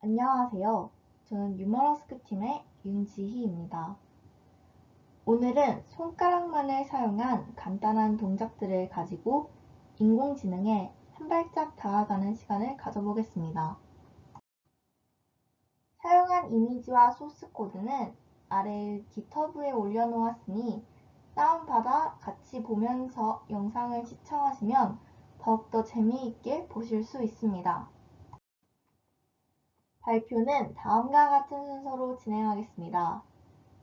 안녕하세요. 저는 유머러스크 팀의 윤지희입니다. 오늘은 손가락만을 사용한 간단한 동작들을 가지고 인공지능에 한 발짝 다가가는 시간을 가져보겠습니다. 사용한 이미지와 소스 코드는 아래 깃허브에 올려놓았으니 다운받아 같이 보면서 영상을 시청하시면 더욱더 재미있게 보실 수 있습니다. 발표는 다음과 같은 순서로 진행하겠습니다.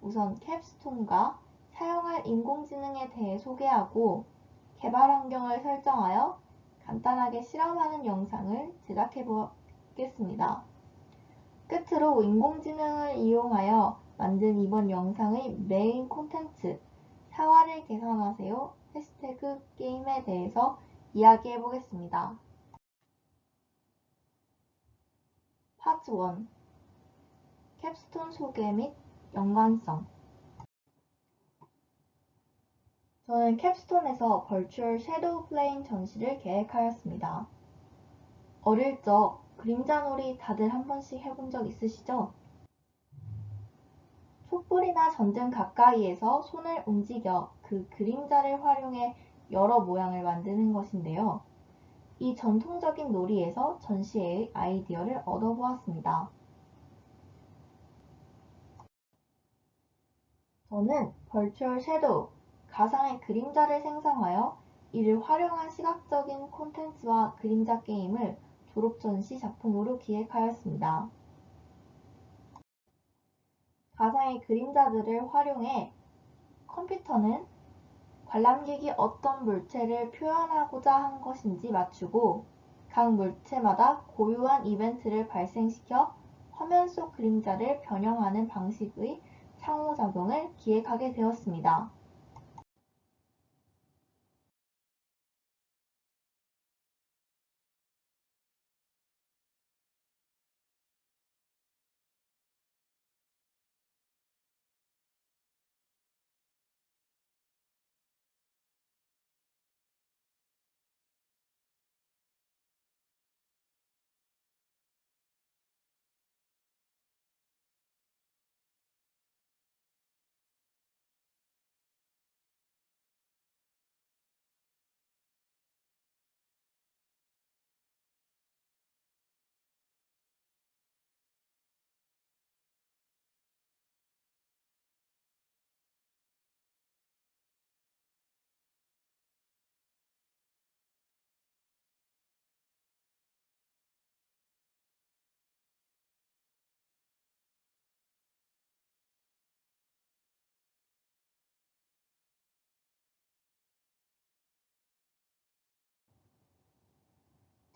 우선 캡스톤과 사용할 인공지능에 대해 소개하고 개발 환경을 설정하여 간단하게 실험하는 영상을 제작해 보겠습니다. 끝으로 인공지능을 이용하여 만든 이번 영상의 메인 콘텐츠 사활을 계산하세요 해시태그 게임에 대해서 이야기해 보겠습니다. 파트 1 캡스톤 소개 및 연관성. 저는 캡스톤에서 버추얼 섀도우 플레인 전시를 계획하였습니다. 어릴 적 그림자놀이 다들 한 번씩 해본 적 있으시죠? 촛불이나 전등 가까이에서 손을 움직여 그 그림자를 활용해 여러 모양을 만드는 것인데요. 이 전통적인 놀이에서 전시회의 아이디어를 얻어보았습니다. 저는 버추얼 섀도우, 가상의 그림자를 생성하여 이를 활용한 시각적인 콘텐츠와 그림자 게임을 졸업 전시 작품으로 기획하였습니다. 가상의 그림자들을 활용해 컴퓨터는 관람객이 어떤 물체를 표현하고자 한 것인지 맞추고 각 물체마다 고유한 이벤트를 발생시켜 화면 속 그림자를 변형하는 방식의 상호작용을 기획하게 되었습니다.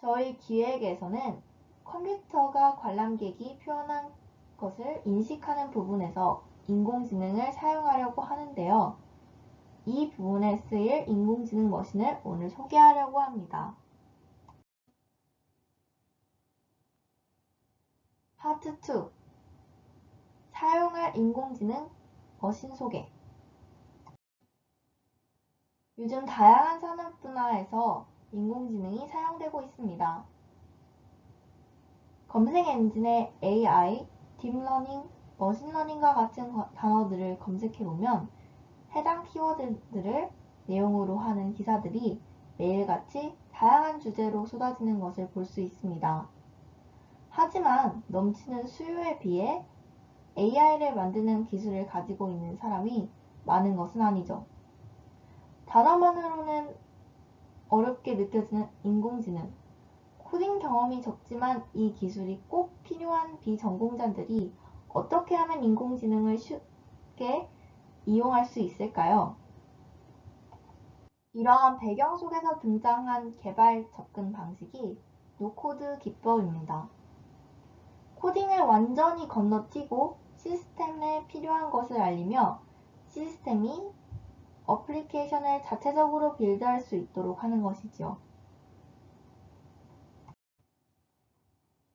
저희 기획에서는 컴퓨터가 관람객이 표현한 것을 인식하는 부분에서 인공지능을 사용하려고 하는데요. 이 부분에 쓰일 인공지능 머신을 오늘 소개하려고 합니다. 파트 2 사용할 인공지능 머신 소개. 요즘 다양한 산업 분야에서 인공지능이 사용되고 있습니다. 검색 엔진에 AI, 딥러닝, 머신러닝과 같은 단어들을 검색해보면 해당 키워드들을 내용으로 하는 기사들이 매일같이 다양한 주제로 쏟아지는 것을 볼 수 있습니다. 하지만 넘치는 수요에 비해 AI를 만드는 기술을 가지고 있는 사람이 많은 것은 아니죠. 단어만으로는 어렵게 느껴지는 인공지능. 코딩 경험이 적지만 이 기술이 꼭 필요한 비전공자들이 어떻게 하면 인공지능을 쉽게 이용할 수 있을까요? 이러한 배경 속에서 등장한 개발 접근 방식이 노코드 기법입니다. 코딩을 완전히 건너뛰고 시스템에 필요한 것을 알리며 시스템이 어플리케이션을 자체적으로 빌드할 수 있도록 하는 것이지요.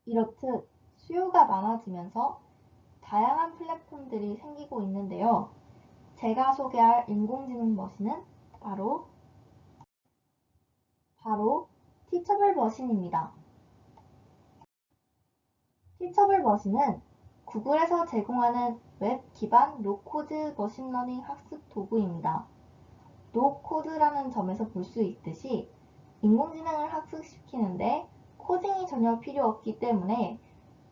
이렇듯 수요가 많아지면서 다양한 플랫폼들이 생기고 있는데요. 제가 소개할 인공지능 머신은 바로 티처블 머신입니다. 티처블 머신은 구글에서 제공하는 웹 기반 로코드 머신러닝 학습 도구입니다. 노코드라는 점에서 볼 수 있듯이 인공지능을 학습시키는데 코딩이 전혀 필요 없기 때문에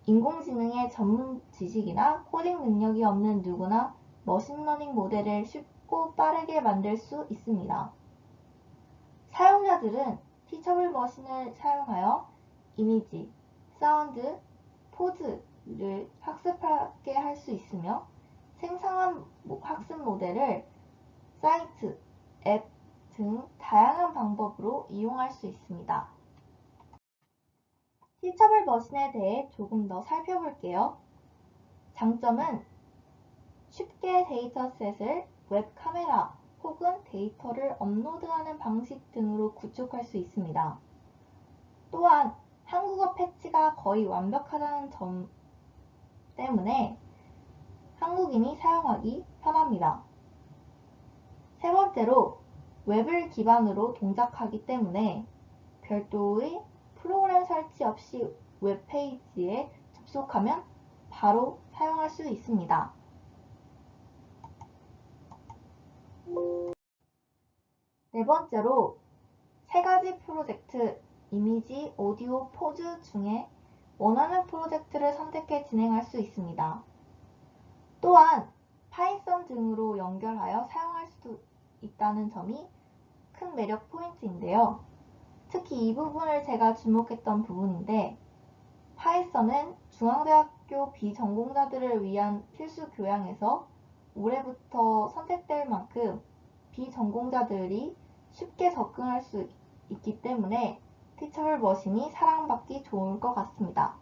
인공지능의 전문 지식이나 코딩 능력이 없는 누구나 머신러닝 모델을 쉽고 빠르게 만들 수 있습니다. 사용자들은 티처블 머신을 사용하여 이미지, 사운드, 포즈를 학습하게 할 수 있으며 생성한 학습 모델을 사이트, 앱 등 다양한 방법으로 이용할 수 있습니다. 티처블 머신에 대해 조금 더 살펴볼게요. 장점은 쉽게 데이터셋을 웹 카메라 혹은 데이터를 업로드하는 방식 등으로 구축할 수 있습니다. 또한 한국어 패치가 거의 완벽하다는 점 때문에 한국인이 사용하기 편합니다. 세 번째로 웹을 기반으로 동작하기 때문에 별도의 프로그램 설치 없이 웹페이지에 접속하면 바로 사용할 수 있습니다. 네 번째로 세 가지 프로젝트, 이미지, 오디오, 포즈 중에 원하는 프로젝트를 선택해 진행할 수 있습니다. 또한 파이썬 등으로 연결하여 사용할 수 있다는 점이 큰 매력 포인트인데요. 특히 이 부분을 제가 주목했던 부분인데 파이썬은 중앙대학교 비전공자들을 위한 필수 교양에서 올해부터 선택될 만큼 비전공자들이 쉽게 접근할 수 있기 때문에 티처블 머신이 사랑받기 좋을 것 같습니다.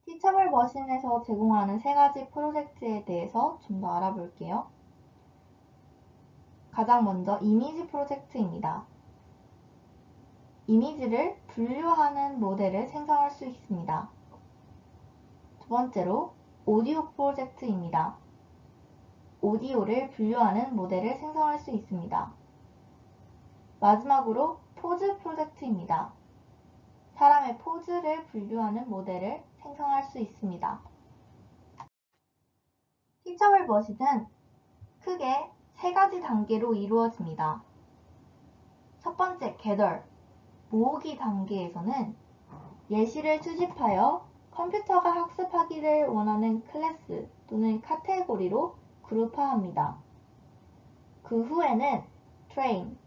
티처블 머신에서 제공하는 세 가지 프로젝트에 대해서 좀 더 알아볼게요. 가장 먼저 이미지 프로젝트입니다. 이미지를 분류하는 모델을 생성할 수 있습니다. 두 번째로 오디오 프로젝트입니다. 오디오를 분류하는 모델을 생성할 수 있습니다. 마지막으로 포즈 프로젝트입니다. 사람의 포즈를 분류하는 모델을 생성할 수 있습니다. 티처블 머신은 크게 세 가지 단계로 이루어집니다. 첫 번째 gather, 모으기 단계에서는 예시를 수집하여 컴퓨터가 학습하기를 원하는 클래스 또는 카테고리로 그룹화합니다. 그 후에는 train,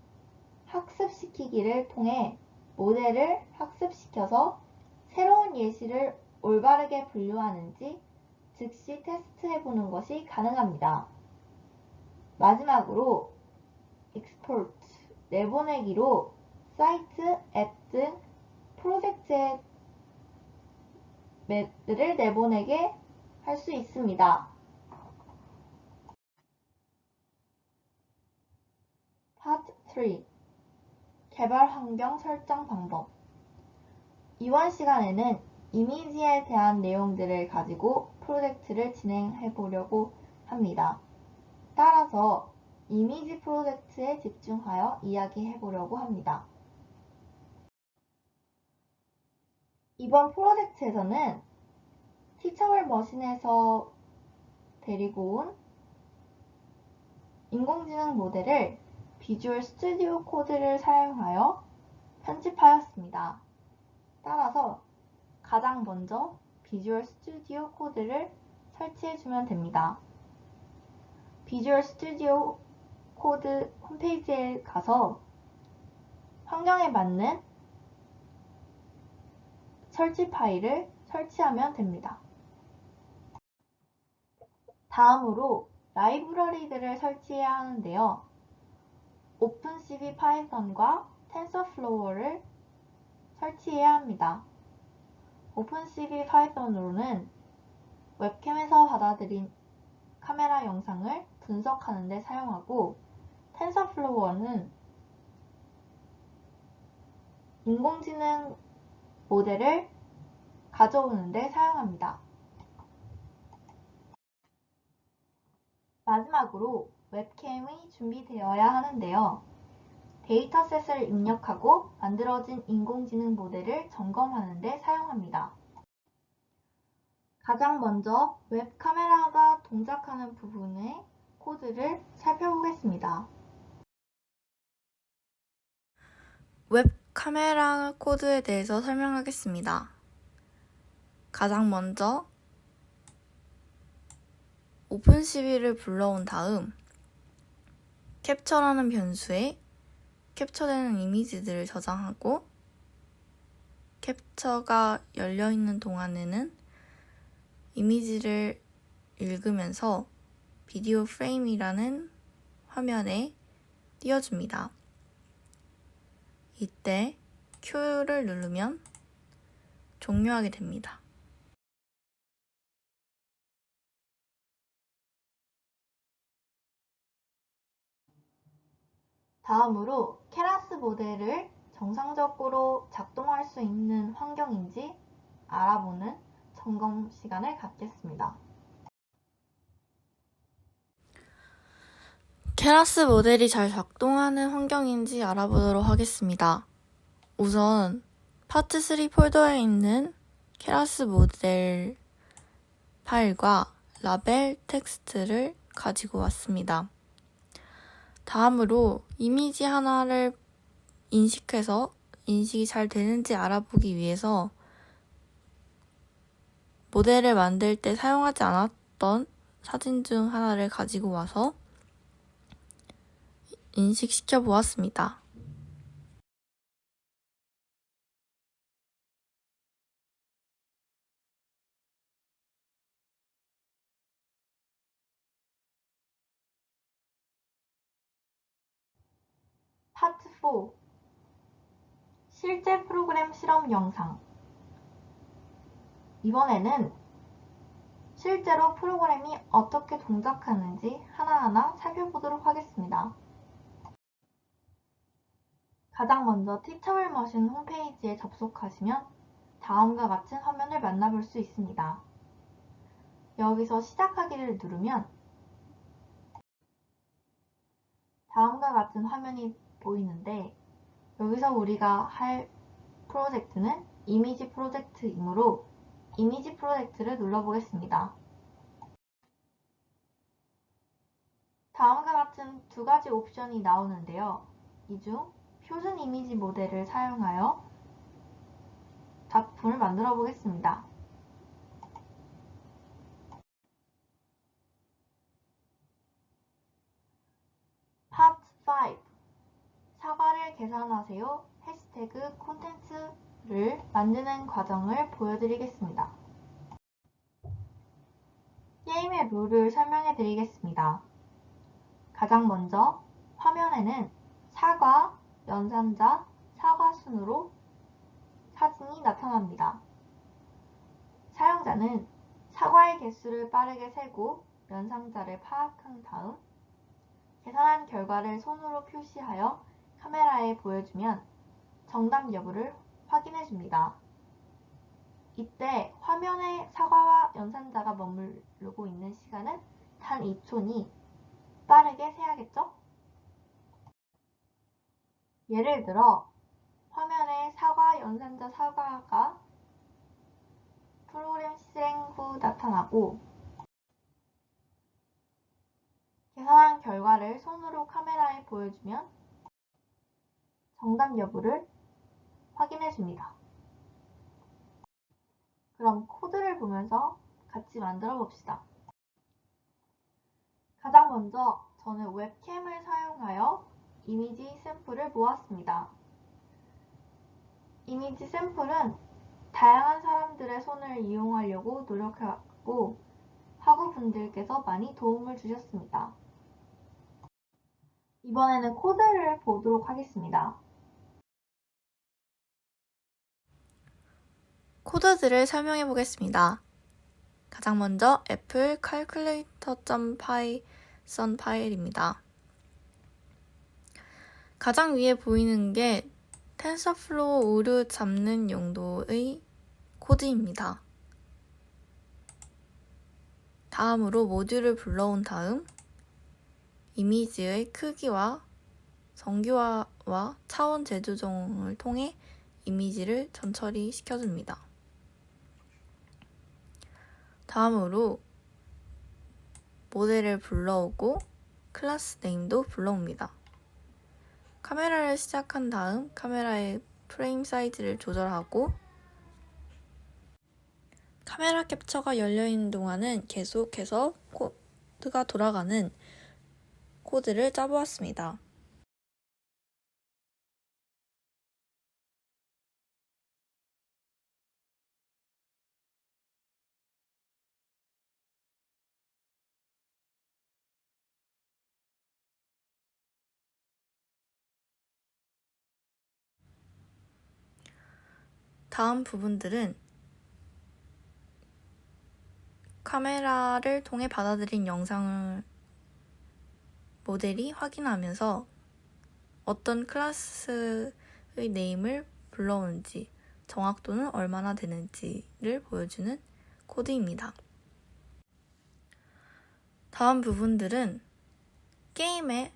학습시키기를 통해 모델을 학습시켜서 새로운 예시를 올바르게 분류하는지 즉시 테스트해보는 것이 가능합니다. 마지막으로 export, 내보내기로 사이트, 앱 등 프로젝트에 맵들을 내보내게 할 수 있습니다. 파트 3. 개발 환경 설정 방법. 이번 시간에는 이미지에 대한 내용들을 가지고 프로젝트를 진행해 보려고 합니다. 따라서 이미지 프로젝트에 집중하여 이야기해 보려고 합니다. 이번 프로젝트에서는 티처블 머신에서 데리고 온 인공지능 모델을 비주얼 스튜디오 코드를 사용하여 편집하였습니다. 따라서 가장 먼저 비주얼 스튜디오 코드를 설치해주면 됩니다. 비주얼 스튜디오 코드 홈페이지에 가서 환경에 맞는 설치 파일을 설치하면 됩니다. 다음으로 라이브러리들을 설치해야 하는데요. 오픈CV 파이썬과 텐서플로어를 설치해야 합니다. 오픈CV 파이썬으로는 웹캠에서 받아들인 카메라 영상을 분석하는 데 사용하고 텐서플로어는 인공지능 모델을 가져오는 데 사용합니다. 마지막으로 웹캠이 준비되어야 하는데요. 데이터셋을 입력하고 만들어진 인공지능 모델을 점검하는 데 사용합니다. 가장 먼저 웹 카메라가 동작하는 부분의 코드를 살펴보겠습니다. 웹 카메라 코드에 대해서 설명하겠습니다. 가장 먼저 오픈CV를 불러온 다음 캡처라는 변수에 캡처되는 이미지들을 저장하고 캡처가 열려있는 동안에는 이미지를 읽으면서 비디오 프레임이라는 화면에 띄워줍니다. 이때 Q를 누르면 종료하게 됩니다. 다음으로 케라스 모델을 정상적으로 작동할 수 있는 환경인지 알아보는 점검 시간을 갖겠습니다. 케라스 모델이 잘 작동하는 환경인지 알아보도록 하겠습니다. 우선 파트 3 폴더에 있는 케라스 모델 파일과 라벨 텍스트를 가지고 왔습니다. 다음으로 이미지 하나를 인식해서 인식이 잘 되는지 알아보기 위해서 모델을 만들 때 사용하지 않았던 사진 중 하나를 가지고 와서 인식시켜 보았습니다. 파트 4 실제 프로그램 실험 영상. 이번에는 실제로 프로그램이 어떻게 동작하는지 하나하나 살펴보도록 하겠습니다. 가장 먼저 티처블 머신 홈페이지에 접속하시면 다음과 같은 화면을 만나볼 수 있습니다. 여기서 시작하기를 누르면 다음과 같은 화면이 보이는데 여기서 우리가 할 프로젝트는 이미지 프로젝트이므로 이미지 프로젝트를 눌러보겠습니다. 다음과 같은 두 가지 옵션이 나오는데요. 이 중 표준 이미지 모델을 사용하여 작품을 만들어 보겠습니다. 파트 5 사과를 계산하세요 해시태그 콘텐츠를 만드는 과정을 보여드리겠습니다. 게임의 룰을 설명해 드리겠습니다. 가장 먼저 화면에는 사과, 연산자, 사과 순으로 사진이 나타납니다. 사용자는 사과의 개수를 빠르게 세고 연상자를 파악한 다음 계산한 결과를 손으로 표시하여 카메라에 보여주면 정답 여부를 확인해 줍니다. 이때 화면에 사과와 연산자가 머무르고 있는 시간은 단 2초니 빠르게 세야겠죠? 예를 들어 화면에 사과, 연산자 사과가 프로그램 실행 후 나타나고 계산한 결과를 손으로 카메라에 보여주면 정답 여부를 확인해 줍니다. 그럼 코드를 보면서 같이 만들어 봅시다. 가장 먼저 저는 웹캠을 사용하여 이미지 샘플을 모았습니다. 이미지 샘플은 다양한 사람들의 손을 이용하려고 노력하고 학우분들께서 많이 도움을 주셨습니다. 이번에는 코드를 보도록 하겠습니다. 코드들을 설명해 보겠습니다. 가장 먼저 애플 calculator.python 파일입니다. 가장 위에 보이는 게 텐서플로우 오류 잡는 용도의 코드입니다. 다음으로 모듈을 불러온 다음 이미지의 크기와 정교화와 차원 재조정을 통해 이미지를 전처리 시켜줍니다. 다음으로 모델을 불러오고 클래스 네임도 불러옵니다. 카메라를 시작한 다음 카메라의 프레임 사이즈를 조절하고 카메라 캡처가 열려있는 동안은 계속해서 코드가 돌아가는 코드를 짜보았습니다. 다음 부분들은 카메라를 통해 받아들인 영상을 모델이 확인하면서 어떤 클래스의 네임을 불러오는지, 정확도는 얼마나 되는지를 보여주는 코드입니다. 다음 부분들은 게임에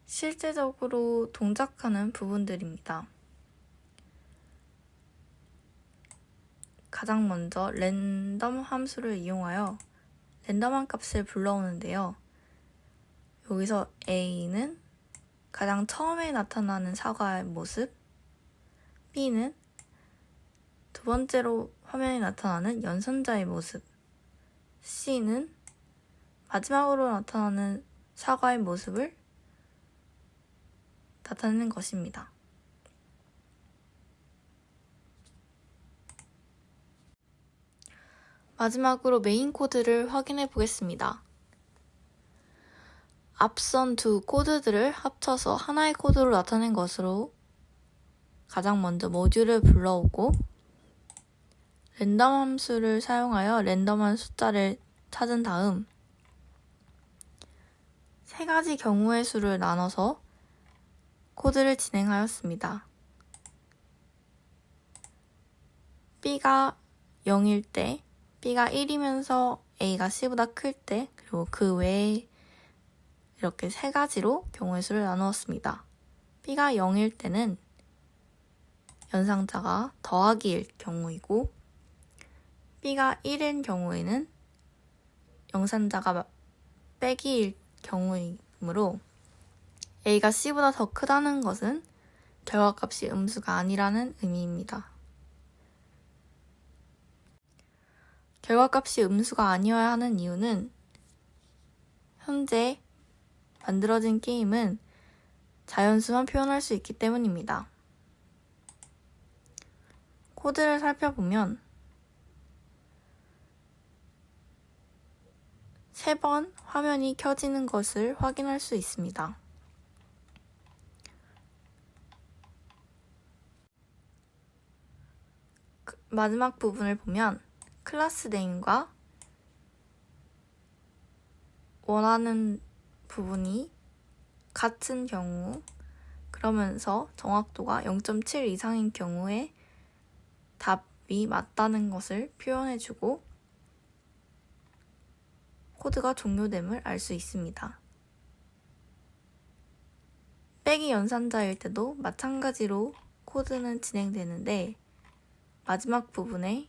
실제적으로 동작하는 부분들입니다. 가장 먼저 랜덤 함수를 이용하여 랜덤한 값을 불러오는데요. 여기서 A는 가장 처음에 나타나는 사과의 모습, B는 두 번째로 화면에 나타나는 연선자의 모습, C는 마지막으로 나타나는 사과의 모습을 나타내는 것입니다. 마지막으로 메인 코드를 확인해 보겠습니다. 앞선 두 코드들을 합쳐서 하나의 코드로 나타낸 것으로 가장 먼저 모듈을 불러오고 랜덤 함수를 사용하여 랜덤한 숫자를 찾은 다음 세 가지 경우의 수를 나눠서 코드를 진행하였습니다. B가 0일 때, B가 1이면서 A가 C보다 클 때, 그리고 그 외에 이렇게 세 가지로 경우의 수를 나누었습니다. B가 0일 때는 연상자가 더하기일 경우이고 B가 1인 경우에는 영산자가 빼기일 경우이므로 A가 C보다 더 크다는 것은 결과값이 음수가 아니라는 의미입니다. 결과값이 음수가 아니어야 하는 이유는 현재 만들어진 게임은 자연수만 표현할 수 있기 때문입니다. 코드를 살펴보면 3번 화면이 켜지는 것을 확인할 수 있습니다. 마지막 부분을 보면 클래스 네임과 원하는 부분이 같은 경우, 그러면서 정확도가 0.7 이상인 경우에 답이 맞다는 것을 표현해주고 코드가 종료됨을 알 수 있습니다. 빼기 연산자일 때도 마찬가지로 코드는 진행되는데 마지막 부분에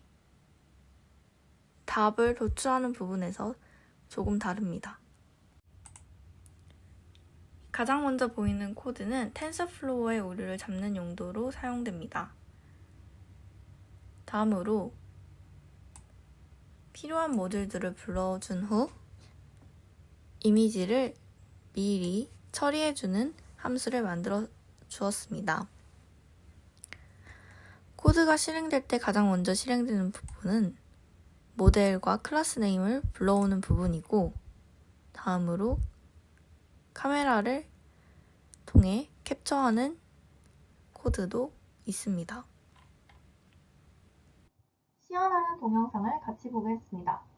답을 도출하는 부분에서 조금 다릅니다. 가장 먼저 보이는 코드는 텐서플로어의 오류를 잡는 용도로 사용됩니다. 다음으로 필요한 모듈들을 불러준 후 이미지를 미리 처리해주는 함수를 만들어 주었습니다. 코드가 실행될 때 가장 먼저 실행되는 부분은 모델과 클래스 네임을 불러오는 부분이고 다음으로 카메라를 통해 캡처하는 코드도 있습니다. 시연하는 동영상을 같이 보겠습니다.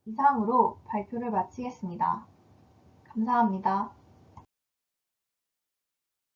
이상으로 발표를 마치겠습니다. 감사합니다.